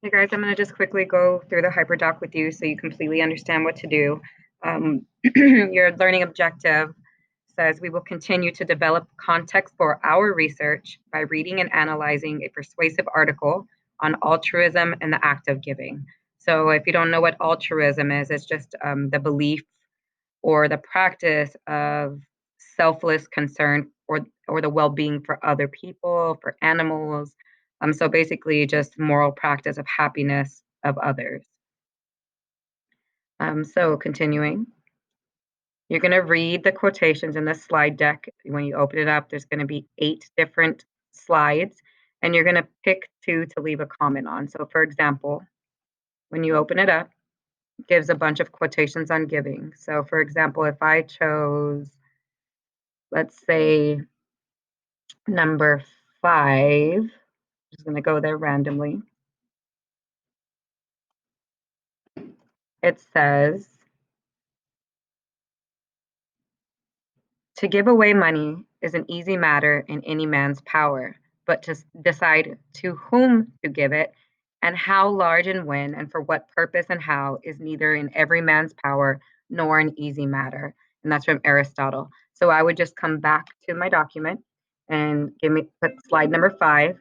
Hey guys, I'm going to just quickly go through the HyperDoc with you so you completely understand what to do. Your learning objective says we will continue to develop context for our research by reading and analyzing a persuasive article on altruism and the act of giving. So if you don't know what altruism is, it's just the belief or the practice of selfless concern or the well-being for other people, for animals. So basically just moral practice of happiness of others. So continuing, you're going to read the quotations in the slide deck. When you open it up, there's going to be 8 different slides, and you're going to pick 2 to leave a comment on. So for example, when you open it up, it gives a bunch of quotations on giving. So for example, if I chose, let's say, number 5, I'm just going to go there randomly. It says, to give away money is an easy matter in any man's power, but to decide to whom to give it and how large and when and for what purpose and how is neither in every man's power nor an easy matter. And that's from Aristotle. So I would just come back to my document and put slide number 5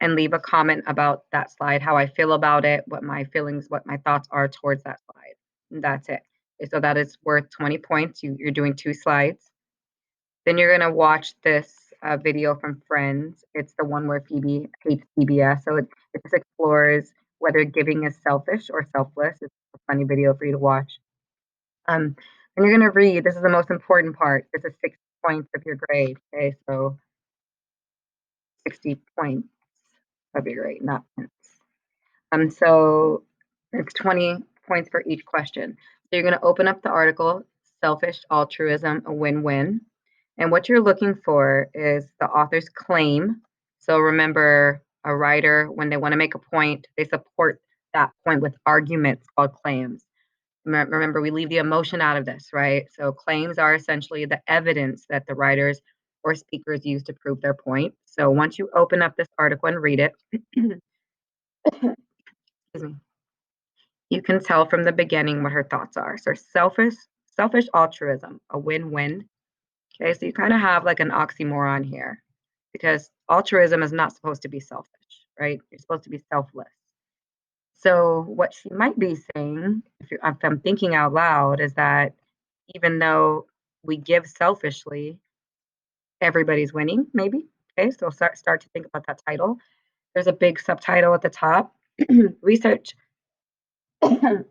and leave a comment about that slide, how I feel about it, what my feelings, what my thoughts are towards that slide. And that's it. So that is worth 20 points. You're doing 2 slides. Then you're going to watch this video from Friends. It's the one where Phoebe hates PBS. So it just explores whether giving is selfish or selfless. It's a funny video for you to watch. And you're going to read. This is the most important part. This is 60 points of your grade. Okay, so 60 points of your grade, not points. So it's 20 points for each question. So you're going to open up the article, Selfish Altruism, a Win-Win. And what you're looking for is the author's claim. So remember, a writer, when they want to make a point, they support that point with arguments called claims. Remember, we leave the emotion out of this, right? So claims are essentially the evidence that the writers or speakers use to prove their point. So once you open up this article and read it, excuse me, you can tell from the beginning what her thoughts are. So selfish altruism, a win-win. Okay, so you kind of have like an oxymoron here because altruism is not supposed to be selfish, right? You're supposed to be selfless. So what she might be saying, if I'm thinking out loud, is that even though we give selfishly, everybody's winning, maybe. Okay, so start to think about that title. There's a big subtitle at the top. Research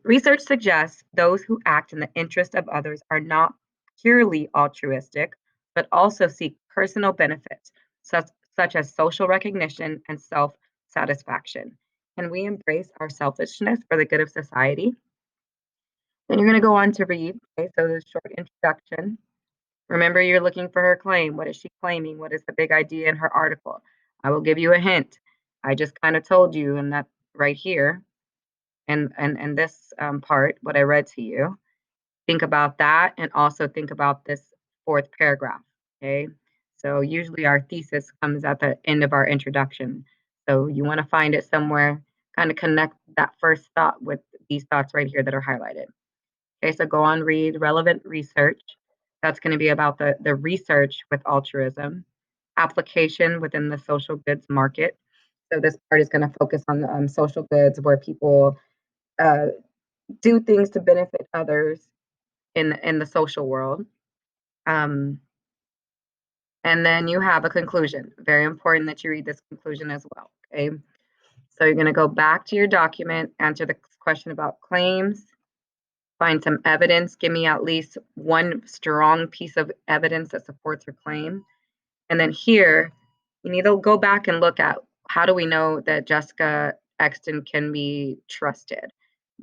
Research suggests those who act in the interest of others are not purely altruistic, but also seek personal benefits, such as social recognition and self satisfaction. Can we embrace our selfishness for the good of society? Then you're going to go on to read. Okay, so there's a short introduction. Remember, you're looking for her claim. What is she claiming? What is the big idea in her article? I will give you a hint. I just kind of told you in that right here and this part, what I read to you. Think about that and also think about this 4th paragraph. Okay. So usually our thesis comes at the end of our introduction. So you want to find it somewhere, kind of connect that first thought with these thoughts right here that are highlighted. Okay, so go on, read relevant research. That's going to be about the research with altruism, application within the social goods market. So this part is going to focus on the social goods where people uh, do things to benefit others in the social world. Um, and then you have a conclusion. Very important that you read this conclusion as well. Okay. So you're going to go back to your document, answer the question about claims, find some evidence. Give me at least one strong piece of evidence that supports her claim. And then here, you need to go back and look at how do we know that Jessica Exton can be trusted?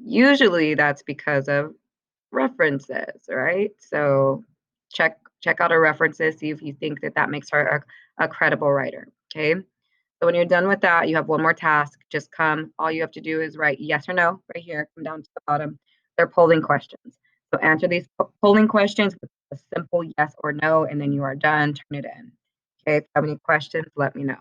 Usually that's because of references, right? So check out her references, see if you think that that makes her a credible writer, okay? So when you're done with that, you have one more task. Just come, all you have to do is write yes or no right here, come down to the bottom. They're polling questions. So answer these polling questions with a simple yes or no, and then you are done, turn it in. Okay, if you have any questions, let me know.